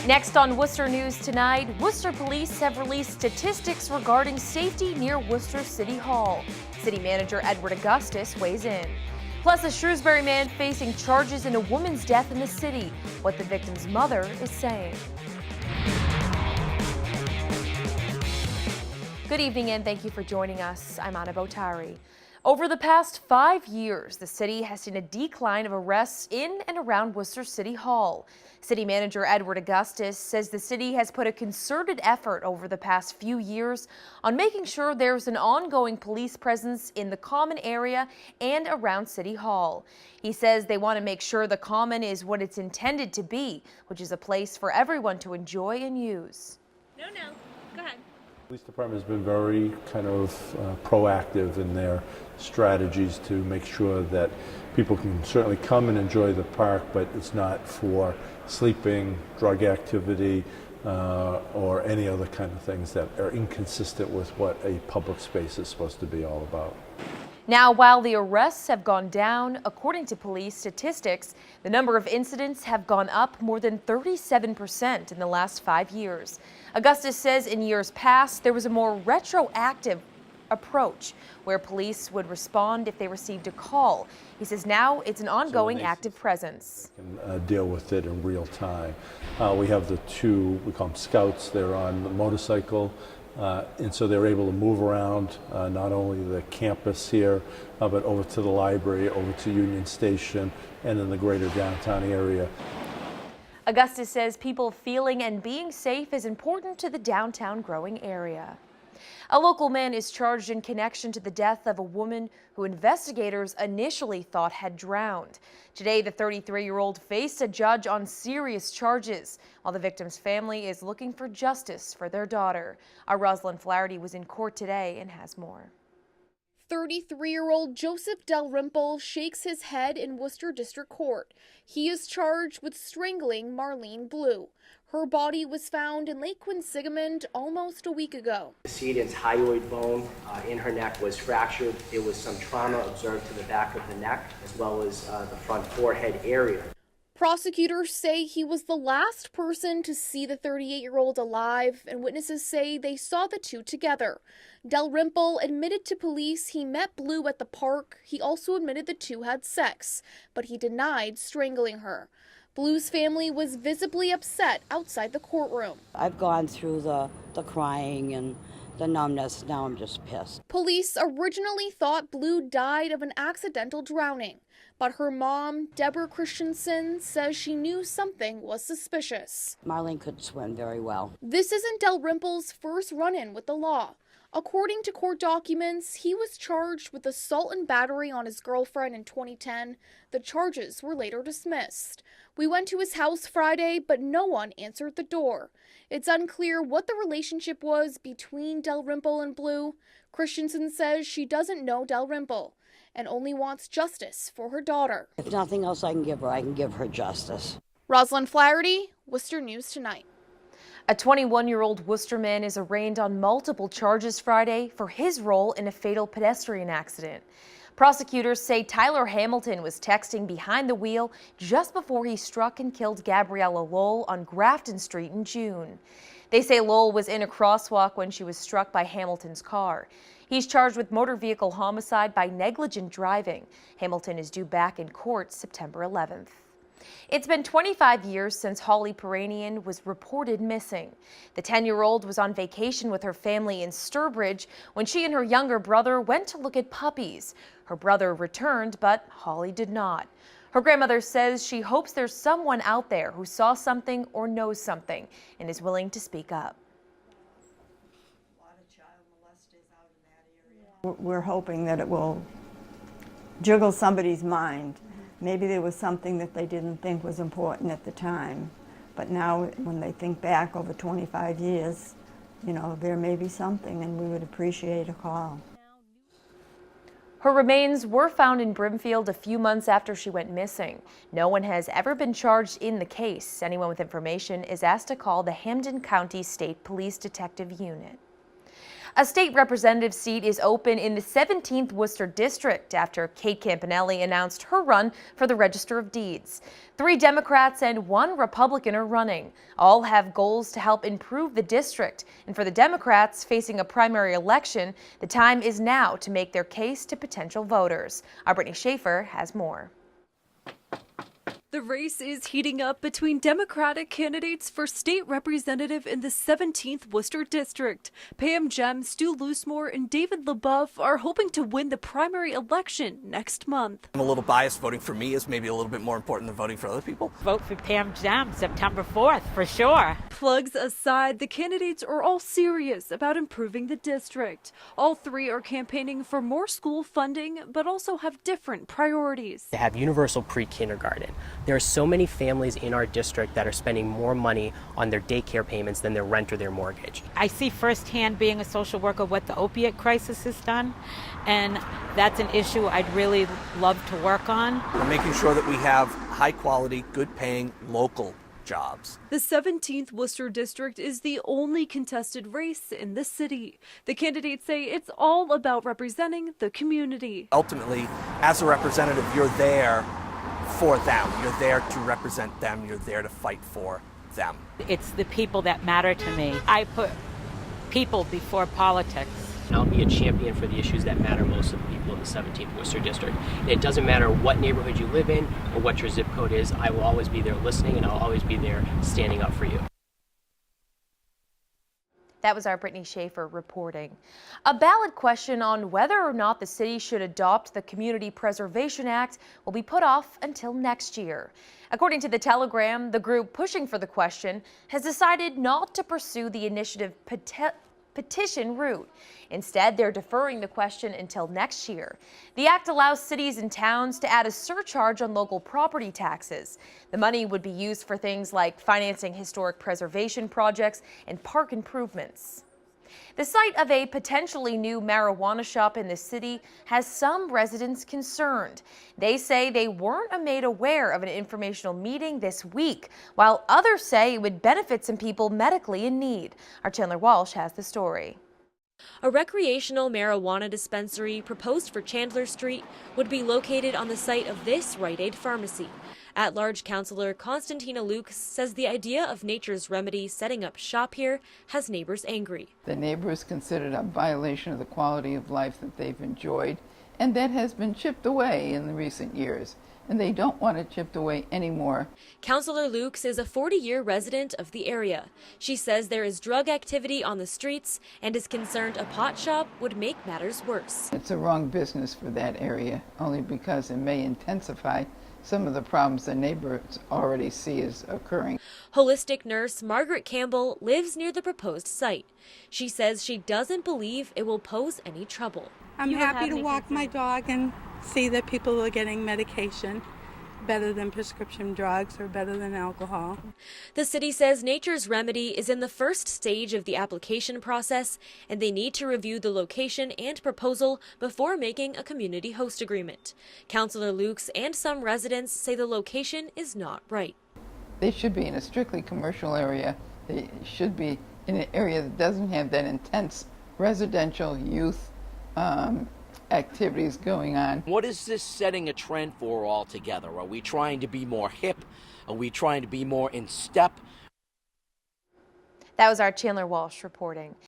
Next on Worcester News tonight, Worcester police have released statistics regarding safety near Worcester City Hall. City Manager Edward Augustus weighs in. Plus, a Shrewsbury man facing charges in a woman's death in the city, what the victim's mother is saying. Good evening and thank you for joining us. I'm Anna Botari. Over the past 5 years, the city has seen a decline of arrests in and around Worcester City Hall. City Manager Edward Augustus says the city has put a concerted effort over the past few years on making sure there's an ongoing police presence in the common area and around City Hall. He says they want to make sure the common is what it's intended to be, which is a place for everyone to enjoy and use. No, go ahead. The police department has been very kind of proactive in their strategies to make sure that people can certainly come and enjoy the park, but it's not for sleeping, drug activity, or any other kind of things that are inconsistent with what a public space is supposed to be all about. Now, while the arrests have gone down, according to police statistics, the number of incidents have gone up more than 37% in the last 5 years. Augustus says in years past, there was a more retroactive approach where police would respond if they received a call. He says now it's an ongoing active presence. Can deal with it in real time. We have the two, we call them scouts, they're on the motorcycle. And so they're able to move around not only the campus here, but over to the library, over to Union Station, and in the greater downtown area. Augustus says people feeling and being safe is important to the downtown growing area. A local man is charged in connection to the death of a woman who investigators initially thought had drowned. Today, the 33-year-old faced a judge on serious charges, while the victim's family is looking for justice for their daughter. Our Rosalind Flaherty was in court today and has more. 33-year-old Joseph Dalrymple shakes his head in Worcester District Court. He is charged with strangling Marlene Blue. Her body was found in Lake Quinsigamond almost a week ago. The decedent's hyoid bone in her neck was fractured. There was some trauma observed to the back of the neck as well as the front forehead area. Prosecutors say he was the last person to see the 38-year-old alive, and witnesses say they saw the two together. Dalrymple admitted to police he met Blue at the park. He also admitted the two had sex, but he denied strangling her. Blue's family was visibly upset outside the courtroom. I've gone through the crying and the numbness. Now I'm just pissed. Police originally thought Blue died of an accidental drowning, but her mom, Deborah Christensen, says she knew something was suspicious. Marlene could swim very well. This isn't Dalrymple's first run-in with the law. According to court documents, he was charged with assault and battery on his girlfriend in 2010. The charges were later dismissed. We went to his house Friday, but no one answered the door. It's unclear what the relationship was between Dalrymple and Blue. Christensen says she doesn't know Dalrymple and only wants justice for her daughter. If nothing else I can give her justice. Rosalind Flaherty, Worcester News Tonight. A 21-year-old Worcester man is arraigned on multiple charges Friday for his role in a fatal pedestrian accident. Prosecutors say Tyler Hamilton was texting behind the wheel just before he struck and killed Gabriella Lowell on Grafton Street in June. They say Lowell was in a crosswalk when she was struck by Hamilton's car. He's charged with motor vehicle homicide by negligent driving. Hamilton is due back in court September 11th. It's been 25 years since Holley Pyrenean was reported missing. The 10-year-old was on vacation with her family in Sturbridge when she and her younger brother went to look at puppies. Her brother returned, but Holley did not. Her grandmother says she hopes there's someone out there who saw something or knows something and is willing to speak up. A lot of child molesters out in that area. We're hoping that it will jiggle somebody's mind. Maybe there was something that they didn't think was important at the time, but now when they think back over 25 years, you know, there may be something and we would appreciate a call. Her remains were found in Brimfield a few months after she went missing. No one has ever been charged in the case. Anyone with information is asked to call the Hampden County State Police Detective Unit. A state representative seat is open in the 17th Worcester District after Kate Campanelli announced her run for the Register of Deeds. 3 Democrats and 1 Republican are running. All have goals to help improve the district. And for the Democrats facing a primary election, the time is now to make their case to potential voters. Our Brittany Schaefer has more. The race is heating up between Democratic candidates for state representative in the 17th Worcester District. Pam Jem, Stu Loosemore, and David LaBeouf are hoping to win the primary election next month. I'm a little biased. Voting for me is maybe a little bit more important than voting for other people. Vote for Pam Jem September 4th, for sure. Plugs aside, the candidates are all serious about improving the district. All 3 are campaigning for more school funding, but also have different priorities. They have universal pre-kindergarten. There are so many families in our district that are spending more money on their daycare payments than their rent or their mortgage. I see firsthand, being a social worker, what the opiate crisis has done, and that's an issue I'd really love to work on. We're making sure that we have high quality, good paying, local jobs. The 17th Worcester District is the only contested race in the city. The candidates say it's all about representing the community. Ultimately, as a representative, you're there for them. You're there to represent them. You're there to fight for them. It's the people that matter to me. I put people before politics. I'll be a champion for the issues that matter most to the people in the 17th Worcester District. And it doesn't matter what neighborhood you live in or what your zip code is. I will always be there listening, and I'll always be there standing up for you. That was our Brittany Schaefer reporting. A ballot question on whether or not the city should adopt the Community Preservation Act will be put off until next year. According to the Telegram, the group pushing for the question has decided not to pursue the initiative petition route. Instead, they're deferring the question until next year. The act allows cities and towns to add a surcharge on local property taxes. The money would be used for things like financing historic preservation projects and park improvements. The site of a potentially new marijuana shop in the city has some residents concerned. They say they weren't made aware of an informational meeting this week, while others say it would benefit some people medically in need. Our Chandler Walsh has the story. A recreational marijuana dispensary proposed for Chandler Street would be located on the site of this Rite Aid pharmacy. At-large Councilor Constantina Lukes says the idea of Nature's Remedy setting up shop here has neighbors angry. The neighbors considered a violation of the quality of life that they've enjoyed, and that has been chipped away in the recent years, and they don't want it chipped away anymore. Councilor Lukes is a 40-year resident of the area. She says there is drug activity on the streets and is concerned a pot shop would make matters worse. It's a wrong business for that area, only because it may intensify some of the problems the neighbors already see as occurring. Holistic nurse Margaret Campbell lives near the proposed site. She says she doesn't believe it will pose any trouble. I'm happy to walk my dog and see that people are getting medication better than prescription drugs or better than alcohol. The city says Nature's Remedy is in the first stage of the application process, and they need to review the location and proposal before making a community host agreement. Councilor Lukes and some residents say the location is not right. They should be in a strictly commercial area. They should be in an area that doesn't have that intense residential youth activities going on. What is this setting a trend for altogether? Are we trying to be more hip? Are we trying to be more in step? That was our Chandler Walsh reporting.